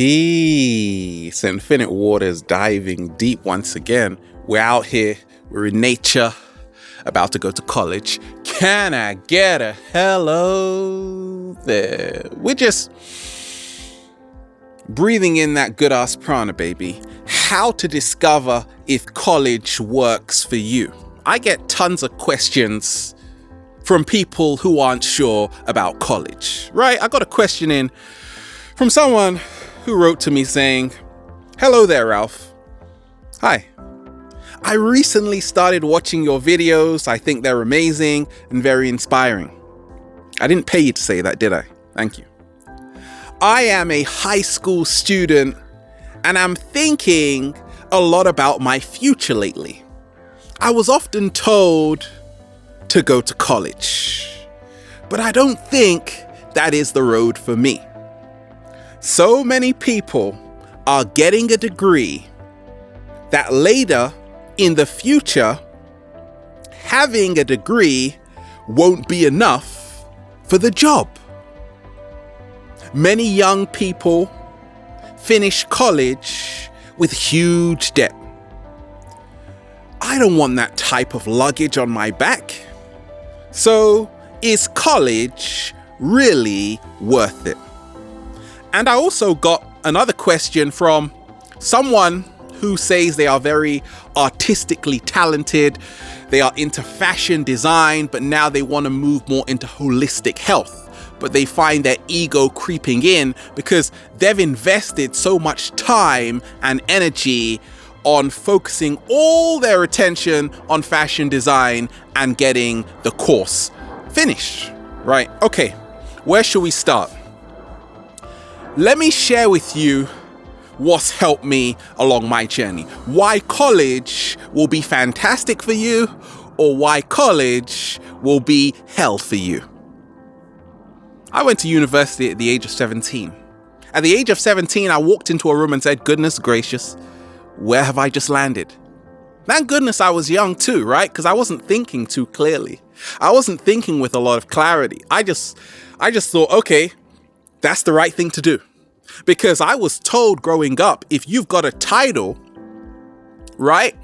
Peace. Infinite waters diving deep once again. We're out here. We're in nature. About to go to college. Can I get a hello there? We're just breathing in that good ass prana, baby. How to discover if college works for you. I get tons of questions from people who aren't sure about college, right? I got a question in from someone who wrote to me saying, "Hello there, Ralph. Hi. I recently started watching your videos. I think they're amazing and very inspiring." I didn't pay you to say that, did I? Thank you. I am a high school student and I'm thinking a lot about my future lately. I was often told to go to college, but I don't think that is the road for me. So many people are getting a degree that later in the future, having a degree won't be enough for the job. Many young people finish college with huge debt. I don't want that type of luggage on my back. So, is college really worth it? And I also got another question from someone who says they are very artistically talented. They are into fashion design, but now they want to move more into holistic health. But they find their ego creeping in because they've invested so much time and energy on focusing all their attention on fashion design and getting the course finished, right? Okay, where should we start? Let me share with you what's helped me along my journey. Why college will be fantastic for you, or why college will be hell for you. I went to university at the age of 17. At the age of 17, I walked into a room and said, "Goodness gracious, where have I just landed?" Thank goodness I was young too, right? Because I wasn't thinking too clearly. I wasn't thinking with a lot of clarity. I just thought, okay, that's the right thing to do. Because I was told growing up, if you've got a title, right,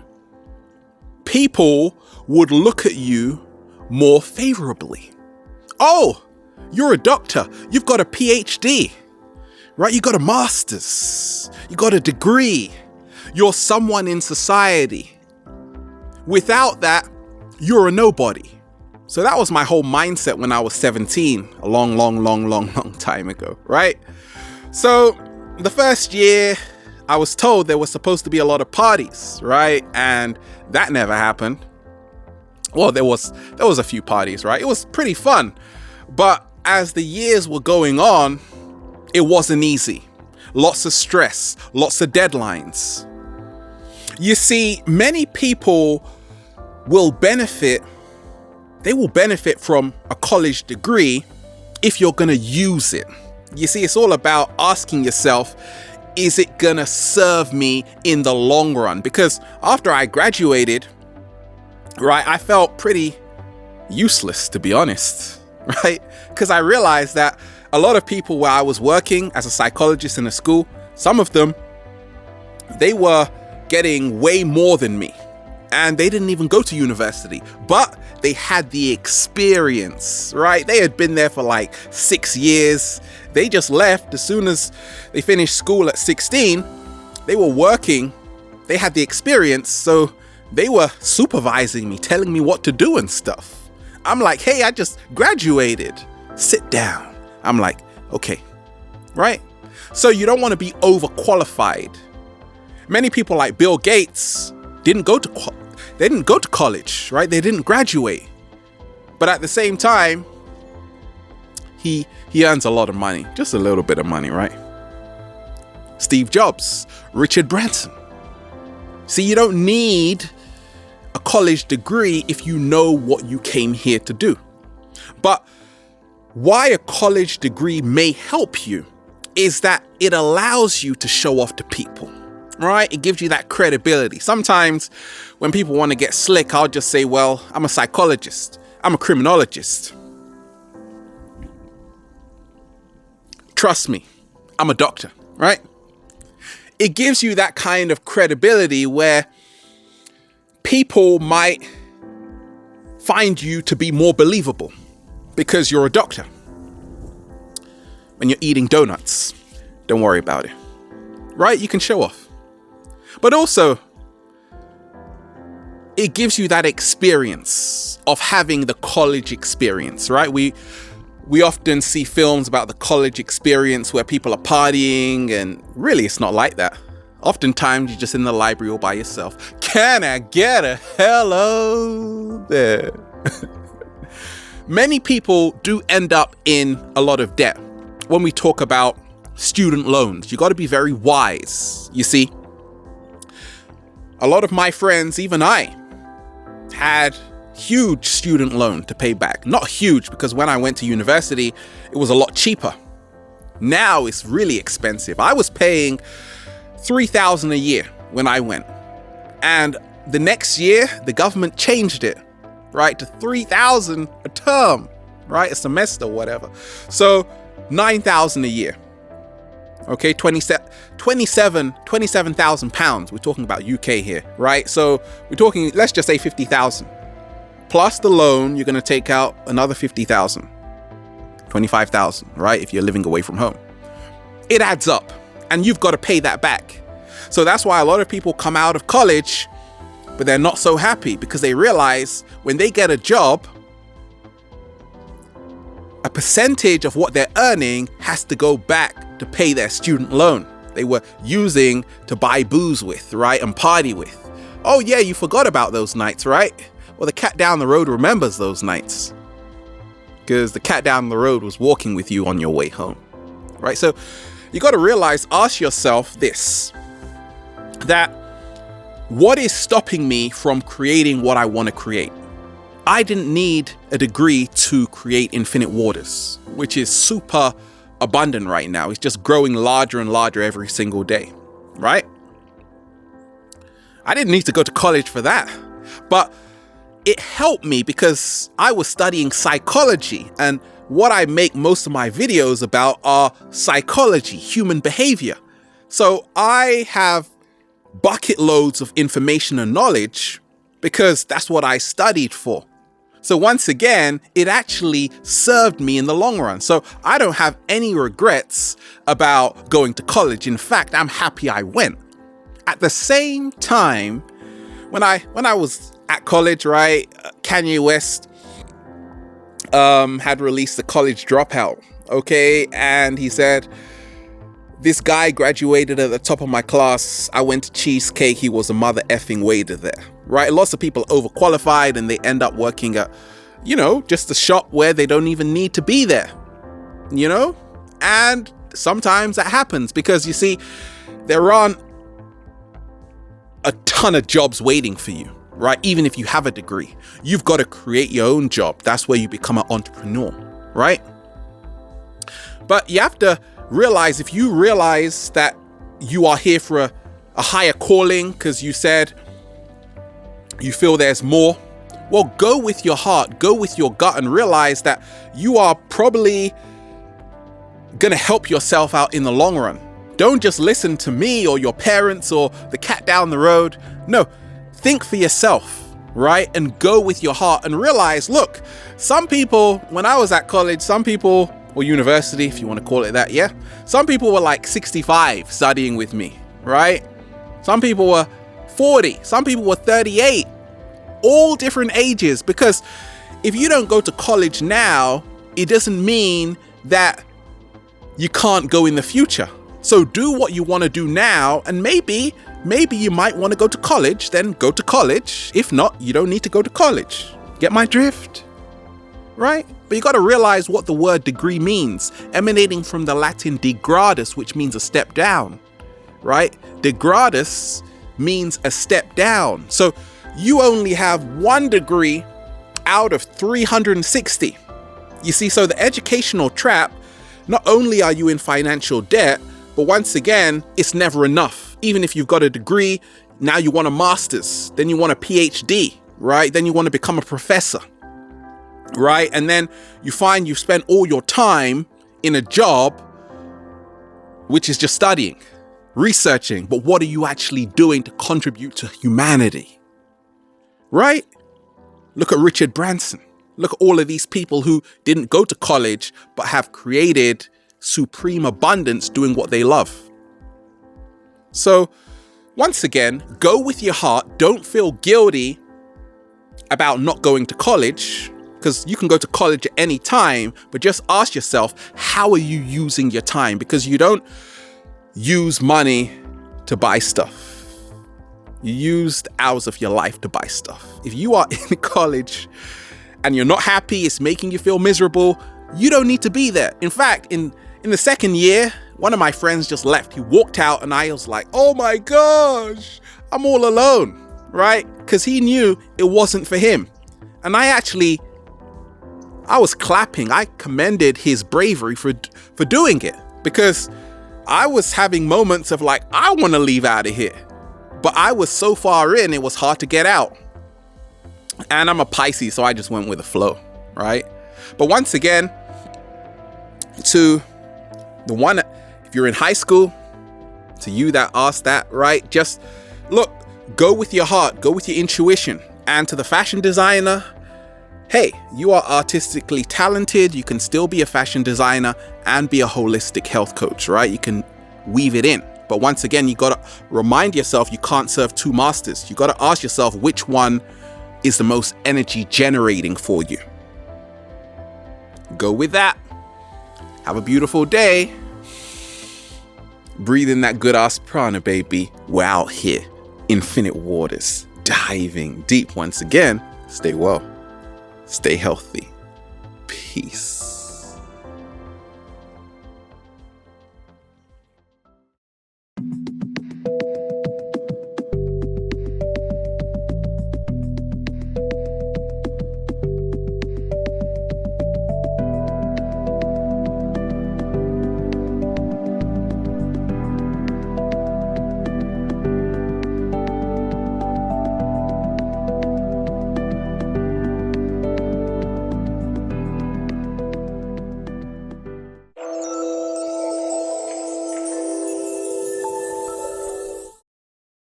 people would look at you more favorably. Oh, you're a doctor. You've got a PhD, right? You got a master's. You got a degree. You're someone in society. Without that, you're a nobody. So that was my whole mindset when I was 17, a long time ago, right? So the first year, I was told there was supposed to be a lot of parties, right? And that never happened. Well, there was a few parties, right? It was pretty fun. But as the years were going on, it wasn't easy. Lots of stress, lots of deadlines. You see, many people will benefit from a college degree if you're going to use it. You see, it's all about asking yourself, is it going to serve me in the long run? Because after I graduated, right, I felt pretty useless, to be honest, right? Because I realized that a lot of people where I was working as a psychologist in a school, some of them, they were getting way more than me. And they didn't even go to university, but they had the experience, right? They had been there for like 6 years. They just left as soon as they finished school at 16. They were working. They had the experience. So they were supervising me, telling me what to do and stuff. I'm like, hey, I just graduated. Sit down. I'm like, okay, right? So you don't want to be overqualified. Many people like Bill Gates didn't go to college, right? They didn't graduate. But at the same time, he earns a lot of money, just a little bit of money, right? Steve Jobs, Richard Branson. See, you don't need a college degree if you know what you came here to do. But why a college degree may help you is that it allows you to show off to people. Right? It gives you that credibility. Sometimes when people want to get slick, I'll just say, well, I'm a psychologist. I'm a criminologist. Trust me, I'm a doctor, right? it gives you that kind of credibility where people might find you to be more believable because you're a doctor. When you're eating donuts, don't worry about it, right? You can show off. But also, it gives you that experience of having the college experience, right? We often see films about the college experience where people are partying, and really it's not like that. Oftentimes you're just in the library all by yourself. Can I get a hello there? Many people do end up in a lot of debt. When we talk about student loans, you got to be very wise. You see, a lot of my friends, even I, had huge student loan to pay back. Not huge, because when I went to university, it was a lot cheaper. Now it's really expensive. I was paying $3,000 a year when I went. And the next year, the government changed it, right, to $3,000 a term, right, a semester, whatever. So $9,000 a year. Okay, 27,000 pounds. We're talking about UK here, right? So we're talking, let's just say 50,000. Plus the loan, you're going to take out another 50,000. 25,000, right? If you're living away from home. It adds up, and you've got to pay that back. So that's why a lot of people come out of college, but they're not so happy because they realize when they get a job, a percentage of what they're earning has to go back to pay their student loan they were using to buy booze with, right? And party with. Oh yeah, you forgot about those nights, right? Well, the cat down the road remembers those nights because the cat down the road was walking with you on your way home, right? So you got to realize, ask yourself this, that what is stopping me from creating what I want to create? I didn't need a degree to create Infinite Waters, which is super abundant right now. It's just growing larger and larger every single day, right? I didn't need to go to college for that, but it helped me because I was studying psychology, and what I make most of my videos about are psychology, human behavior. So I have bucket loads of information and knowledge because that's what I studied for. So once again, it actually served me in the long run. So I don't have any regrets about going to college. In fact, I'm happy I went. At the same time, when I was at college, right, Kanye West had released the College Dropout, okay? And he said, this guy graduated at the top of my class. I went to Cheesecake. He was a mother effing waiter there, right? Lots of people are overqualified and they end up working at, just a shop where they don't even need to be there, And sometimes that happens because, you see, there aren't a ton of jobs waiting for you, right? Even if you have a degree, you've got to create your own job. That's where you become an entrepreneur, right? But you have to realize, if you realize that you are here for a higher calling because you said you feel there's more, well, go with your heart, go with your gut, and realize that you are probably going to help yourself out in the long run. Don't just listen to me or your parents or the cat down the road. No, think for yourself, right? And go with your heart and realize, look, some people, when I was at college, some people, or university, if you want to call it that, yeah, some people were like 65 studying with me, right? Some people were 40, some people were 38, all different ages. Because if you don't go to college now, it doesn't mean that you can't go in the future. So do what you want to do now, and maybe you might want to go to college, then go to college. If not, you don't need to go to college. Get my drift? Right? But you got to realize what the word degree means, emanating from the Latin degradus, which means a step down, right? Degradus means a step down. So you only have one degree out of 360. You see, so the educational trap, not only are you in financial debt, but once again, it's never enough. Even if you've got a degree, now you want a master's, then you want a PhD, right? Then you want to become a professor, right? And then you find you've spent all your time in a job which is just studying. researching, but what are you actually doing to contribute to humanity? Right? Look at Richard Branson. Look at all of these people who didn't go to college, but have created supreme abundance doing what they love. So, once again, go with your heart. Don't feel guilty about not going to college, because you can go to college at any time, but just ask yourself, how are you using your time? Because you don't use money to buy stuff. You use the hours of your life to buy stuff. If you are in college and you're not happy, it's making you feel miserable, you don't need to be there. In fact, in the second year, one of my friends just left. He walked out and I was like, oh my gosh, I'm all alone, right? Because he knew it wasn't for him. And I was clapping. I commended his bravery for doing it, because I was having moments of like, I want to leave out of here. But I was so far in, it was hard to get out. And I'm a Pisces, so I just went with the flow, right? But once again, to the one, if you're in high school, to you that asked that, right? Just look, go with your heart, go with your intuition. And to the fashion designer, hey, you are artistically talented. You can still be a fashion designer and be a holistic health coach, right? You can weave it in. But once again, you got to remind yourself you can't serve two masters. You got to ask yourself which one is the most energy generating for you. Go with that. Have a beautiful day. Breathe in that good ass prana, baby. We're out here. Infinite waters. Diving deep once again. Stay well. Stay healthy. Peace.